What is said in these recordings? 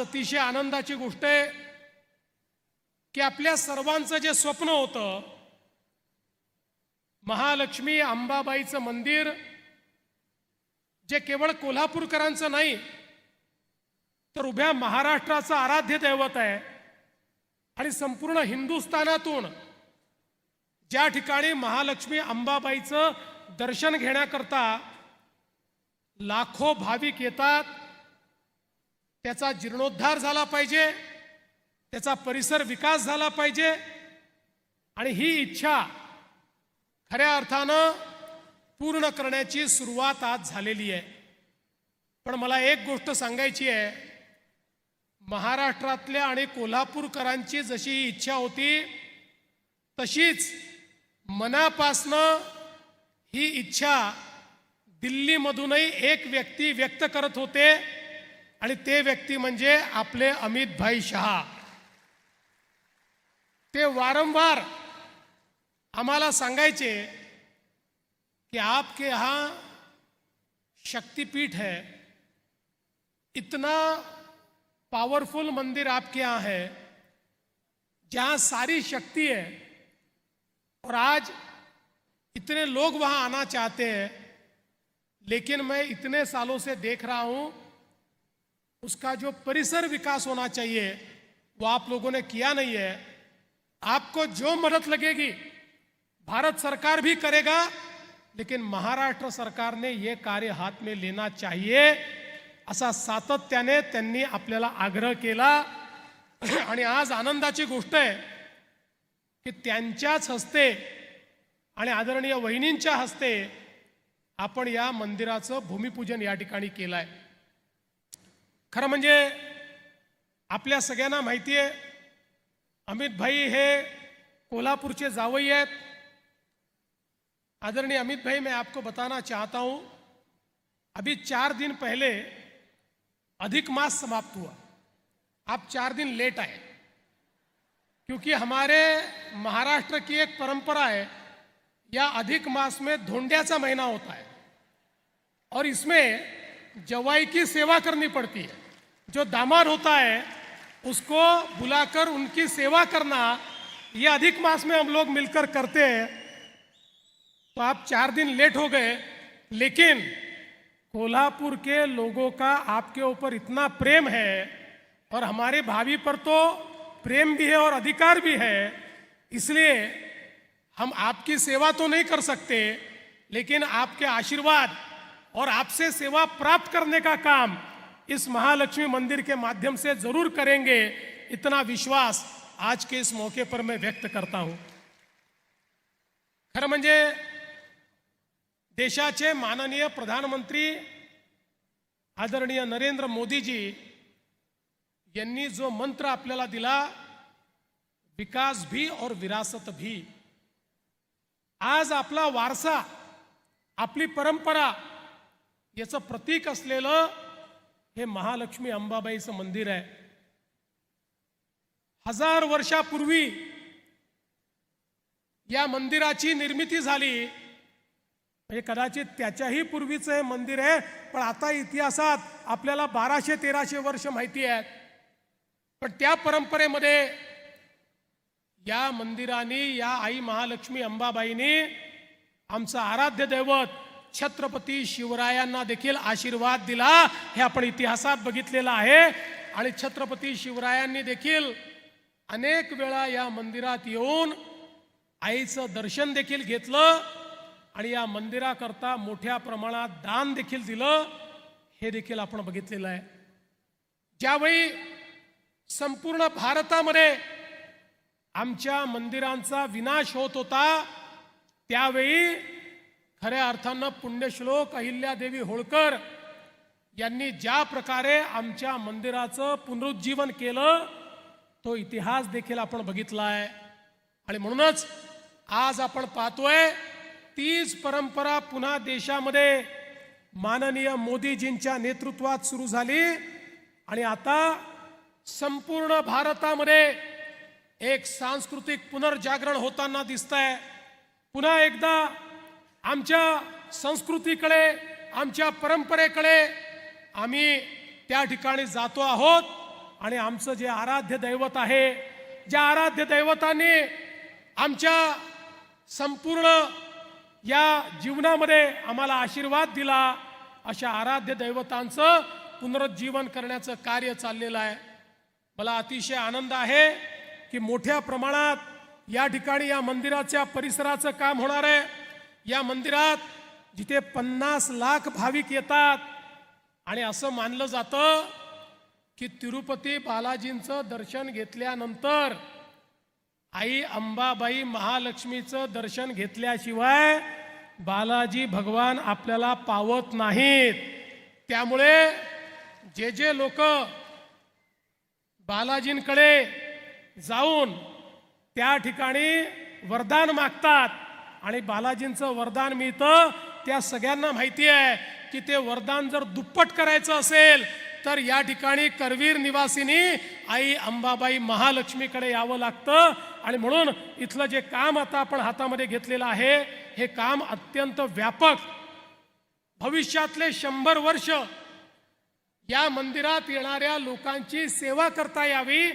अतिशय आनंदाची गोष्ट आहे की आपल्या सर्वांचं जे स्वप्न होतं महालक्ष्मी अंबाबाईचं मंदिर जे केवळ कोल्हापूरकरांचं नाही तर उभ्या महाराष्ट्राचं आराध्य दैवत आहे आणि संपूर्ण हिंदुस्थानातून ज्या ठिकाणी महालक्ष्मी अंबाबाईचं दर्शन घेण्याकरता लाखो भाविक येतात त्याचा जीर्णोद्धार झाला पाहिजे, त्याचा परिसर विकास झाला पाहिजे आणि ही इच्छा खऱ्या अर्थानं पूर्ण करण्याची सुरुवात आज झालेली आहे। पण मला एक गोष्ट सांगायची आहे, महाराष्ट्रातल्या आणि कोल्हापूरकरांची जशी ही इच्छा होती तशीच मनापासनं ही इच्छा दिल्लीमधूनही एक व्यक्ती व्यक्त करत होते आणि ते व्यक्ती म्हणजे आपले अमित भाई शहा। ते वारंवार आम्हाला सांगायचे कि आपके यहाँ शक्तिपीठ है, इतना पावरफुल मंदिर आपके यहाँ है जहाँ सारी शक्ति है और आज इतने लोग वहाँ आना चाहते हैं, लेकिन मैं इतने सालों से देख रहा हूँ उसका जो परिसर विकास होना चाहिए वो आप लोगों ने किया नहीं है। आपको जो मदद लगेगी भारत सरकार भी करेगा, लेकिन महाराष्ट्र सरकार ने ये कार्य हाथ में लेना चाहिए असा सातत्याने त्यांनी आपल्याला आग्रह केला। आणि आज आनंदाची गोष्ट आहे की त्यांच्याच हस्ते आणि आदरणीय वहिनींच्या हस्ते आपण या मंदिराचं भूमिपूजन या ठिकाणी केलं आहे। खरं म्हणजे आपल्या सगळ्यांना माहिती आहे अमित भाई हे कोल्हापूरचे जावई आहेत। आदरणीय अमित भाई, मैं आपको बताना चाहता हूं, अभी 4 दिन पहले अधिक मास समाप्त हुआ। आप 4 दिन लेट आए क्योंकि हमारे महाराष्ट्र की एक परंपरा है, या अधिक मास में धोंड्याचा महीना होता है और इसमें जवाई की सेवा करनी पड़ती है। जो दामाद होता है उसको बुलाकर उनकी सेवा करना ये अधिक मास में हम लोग मिलकर करते हैं। तो आप 4 दिन लेट हो गए, लेकिन कोल्हापुर के लोगों का आपके ऊपर इतना प्रेम है और हमारे भाभी पर तो प्रेम भी है और अधिकार भी है, इसलिए हम आपकी सेवा तो नहीं कर सकते, लेकिन आपके आशीर्वाद और आपसे सेवा प्राप्त करने का काम इस महालक्ष्मी मंदिर के माध्यम से जरूर करेंगे, इतना विश्वास आज के इस मौके पर मैं व्यक्त करता हूं। खरं म्हणजे देशाचे माननीय प्रधानमंत्री आदरणीय नरेंद्र मोदी जी यांनी जो मंत्र आपल्याला दिला, विकास भी और विरासत भी, आज आपला वारसा, आपली परंपरा याचं प्रतीक असलेलं हे महालक्ष्मी अंबाबाईचं मंदिर आहे। 1000 वर्षापूर्वी या मंदिराची निर्मिती झाली, म्हणजे कदाचित त्याच्याही पूर्वीचं हे मंदिर आहे, पण आता इतिहासात आपल्याला 1200-1300 वर्ष माहिती आहेत। पण त्या परंपरेमध्ये या मंदिराने, या आई महालक्ष्मी अंबाबाईने आमचं आराध्य दैवत छत्रपती शिवरायांना देखील आशीर्वाद दिला, हे आपण इतिहासात बघितलेलं आहे। आणि छत्रपती शिवरायांनी देखील अनेक वेळा या मंदिरात येऊन आईचं दर्शन देखील घेतलं आणि या मंदिराकरता मोठ्या प्रमाणात दान देखील दिलं, हे देखील आपण बघितलेलं आहे। ज्यावेळी संपूर्ण भारतामध्ये आमच्या मंदिरांचा विनाश होत होता, त्यावेळी खऱ्या अर्थानं पुण्यश्लोक अहिल्यादेवी होळकर यांनी ज्या प्रकारे आमच्या मंदिराचं पुनरुज्जीवन केलं, तो इतिहास देखील आपण बघितला आहे। आणि म्हणूनच आज आपण पाहतोय तीच परंपरा पुन्हा देशामध्ये माननीय मोदीजींच्या नेतृत्वात सुरू झाली आणि आता संपूर्ण भारतामध्ये एक सांस्कृतिक पुनर्जागरण होताना दिसतंय। पुन्हा एकदा आमच्या संस्कृतीकडे, आमच्या परंपरेकडे आम्ही त्या ठिकाणी जातो आहोत आणि आमचं जे आराध्य दैवत आहे, ज्या आराध्य दैवताने आमच्या संपूर्ण या जीवनामध्ये आम्हाला आशीर्वाद दिला, अशा आराध्य दैवतांचं पुनरुज्जीवन करण्याचं कार्य चाललेलं आहे. मला अतिशय आनंद आहे की मोठ्या प्रमाणात या ठिकाणी या मंदिराच्या परिसराचं काम होणार आहे. या मंदिरात जिथे 50 लाख भाविक येतात आणि असं मानलं जातं की तिरुपती बालाजींचं दर्शन घेतल्यानंतर आई अंबाबाई महालक्ष्मीचं दर्शन घेतल्याशिवाय बालाजी भगवान आपल्याला पावत नाहीत. त्यामुळे जे जे लोक बालाजींकडे जाऊन त्या ठिकाणी वरदान मागतात आणि बालाजींचं वरदान मिळतं, त्या सगळ्यांना माहिती आहे की ते वरदान जर दुप्पट करायचं असेल तर या ठिकाणी करवीर निवासिनी आई अंबाबाई महालक्ष्मीकडे यावं लागतं. आणि म्हणून इथलं जे काम आता आपण हातामध्ये घेतलेलं आहे, हे काम अत्यंत व्यापक, भविष्यातले 100 वर्ष या मंदिरात येणाऱ्या लोकांची सेवा करता यावी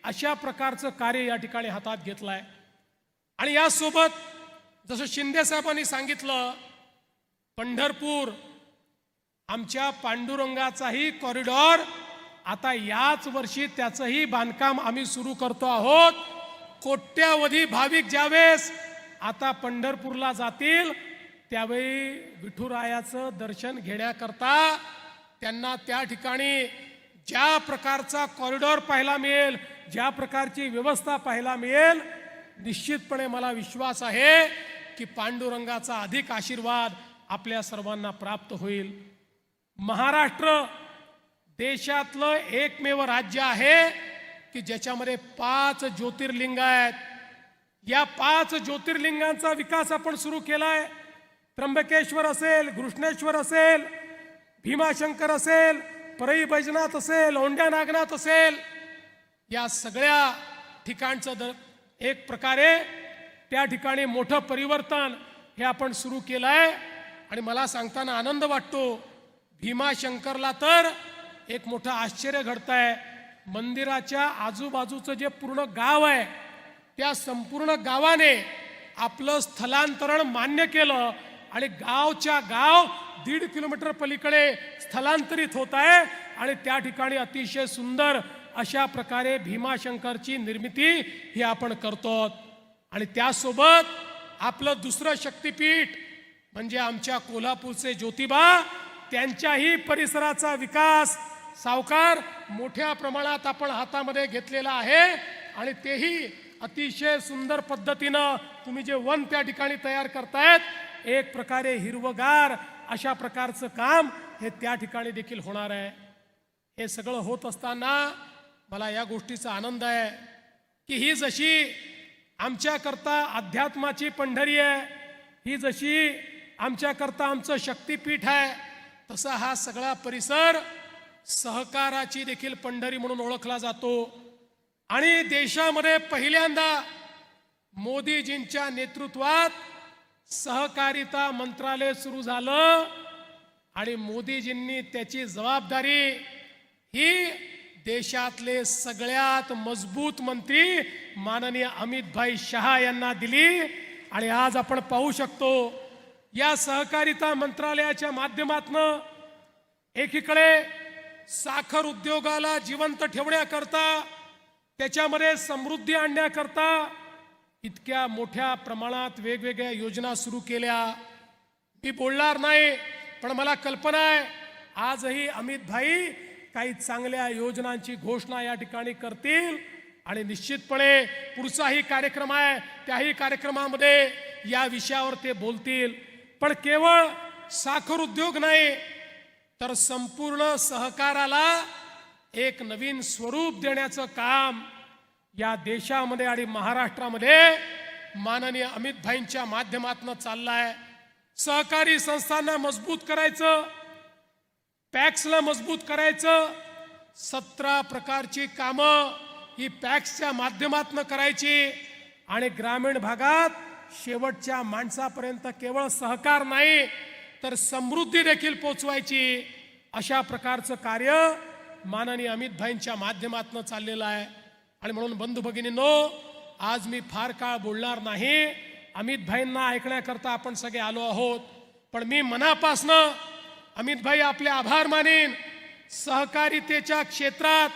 अशा प्रकारचं कार्य या ठिकाणी हातात घेतलंय. आणि यासोबत जसं शिंदे साहेबांनी सांगितलं, पंढरपूर आमच्या पांडुरंगाचाही कॉरिडॉर आता याच वर्षी त्याचंही बांधकाम आम्ही सुरू करतो आहोत. कोट्यावधी भाविक ज्यावेळेस आता पंढरपूरला जातील त्यावेळी विठुरायाचं दर्शन घेण्याकरता त्यांना त्या ठिकाणी ज्या प्रकारचा कॉरिडॉर पाहायला मिळेल, ज्या प्रकारची व्यवस्था पाहायला मिळेल, निश्चितपणे मला विश्वास आहे की पांडुरंगाचा अधिक आशीर्वाद आपल्या सर्वांना प्राप्त होईल. महाराष्ट्र देशातलं एकमेव राज्य आहे की ज्याच्यामध्ये 5 ज्योतिर्लिंग आहेत. या 5 ज्योतिर्लिंगांचा विकास आपण सुरू केलाय. त्र्यंबकेश्वर असेल, घृष्णेश्वर असेल, भीमाशंकर असेल, परई बैजनाथ असेल, औंढ्या नागनाथ असेल, या सगळ्या ठिकाणचं एक प्रकारे त्या ठिकाणी मोठं परिवर्तन हे आपण सुरू केलं आहे. आणि मला सांगताना आनंद वाटतो, भीमाशंकरला तर एक मोठं आश्चर्य घडतंय. मंदिराच्या आजूबाजूचं जे पूर्ण गाव आहे त्या संपूर्ण गावाने आपलं स्थलांतरण मान्य केलं आणि गावच्या गाव 1.5 किलोमीटर पलीकडे स्थलांतरित होत आहे. आणि त्या ठिकाणी अतिशय सुंदर अशा प्रकारे भीमाशंकरची निर्मिती ही आपण करतो. आणि त्यासोबत आपलं दुसरं शक्तिपीठ म्हणजे आमच्या कोल्हापूरचे ज्योतिबा, त्यांच्याही परिसराचा विकास सावकार मोठ्या प्रमाणात आपण हातामध्ये घेतलेला आहे. आणि तेही अतिशय सुंदर पद्धतीनं तुम्ही जे वन त्या ठिकाणी तयार करतायत, एक प्रकारे हिरवगार अशा प्रकारचं काम हे त्या ठिकाणी देखील होणार आहे. हे सगळं होत असताना मला या गोष्टीचा आनंद आहे की ही जशी आमच्याकरता अध्यात्माची पंढरी आहे, ही जशी आमच्याकरता आमचं शक्तिपीठ आहे, तसा हा सगळा परिसर सहकाराची देखील पंढरी म्हणून ओळखला जातो. आणि देशामध्ये पहिल्यांदा मोदीजींच्या नेतृत्वात सहकारिता मंत्रालय सुरू झालं आणि मोदीजींनी त्याची जबाबदारी ही देशातले सगळ्यात मजबूत मंत्री माननीय अमितभाई शहा यांना दिली. आणि आज आपण पाहू शकतो या सहकारिता मंत्रालयाच्या माध्यमातून एकीकडे साखर उद्योगाला जिवंत ठेवण्याकरता, त्याच्यामध्ये समृद्धी आणण्याकरता इतक्या मोठ्या प्रमाणात वेगवेगळ्या योजना सुरू केल्या. मी बोलणार नाही, पण मला कल्पना आहे आजही अमितभाई काही चांगल्या योजनांची घोषणा या ठिकाणी करतील. आणि निश्चितपणे पुढचाही कार्यक्रम आहे त्याही कार्यक्रमामध्ये या विषयावर ते बोलतील. पण केवळ साखर उद्योग नाही तर संपूर्ण सहकाराला एक नवीन स्वरूप देण्याचं काम या देशामध्ये आणि महाराष्ट्रामध्ये माननीय अमितभाईंच्या माध्यमातून चाललंय. सहकारी संस्थांना मजबूत करायचं, पॅक्सला मजबूत करायचं, 17 प्रकारची कामं ही पॅक्सच्या माध्यमातून करायची आणि ग्रामीण भागात शेवटच्या माणसापर्यंत केवळ सहकार नाही तर समृद्धी देखील पोचवायची. अशा प्रकारचं कार्य माननीय अमित भाईंच्या माध्यमातून चाललेला आहे. आणि म्हणून बंधू भगिनींनो, आज मी फार काळ बोलणार नाही. अमित भाईंना ऐकण्याकरता आपण सगळे आलो आहोत. पण मी मनापासनं अमित भाई आपले आभार मानेन. सहकारितेच्या क्षेत्रात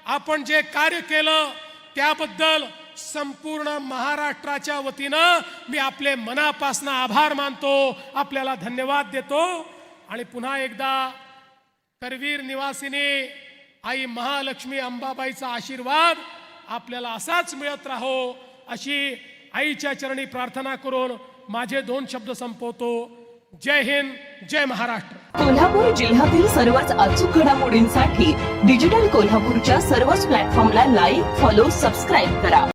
आपण जे कार्य केलं त्याबद्दल संपूर्ण महाराष्ट्राच्या वतीनं मी आपले मनापासनं आभार मानतो, आपल्याला धन्यवाद देतो. आणि पुन्हा एकदा करवीर निवासिनी आई महालक्ष्मी अंबाबाईचा आशीर्वाद आपल्याला असाच मिळत राहो अशी आईच्या चरणी प्रार्थना करून माझे 2 शब्द संपवतो. जय हिंद, जय महाराष्ट्र. कोल्हापूर जिल्ह्यातील सर्वच अचूक घडामोडींसाठी डिजिटल कोल्हापूरच्या सर्वच प्लॅटफॉर्मला लाईक, फॉलो, सबस्क्राईब करा.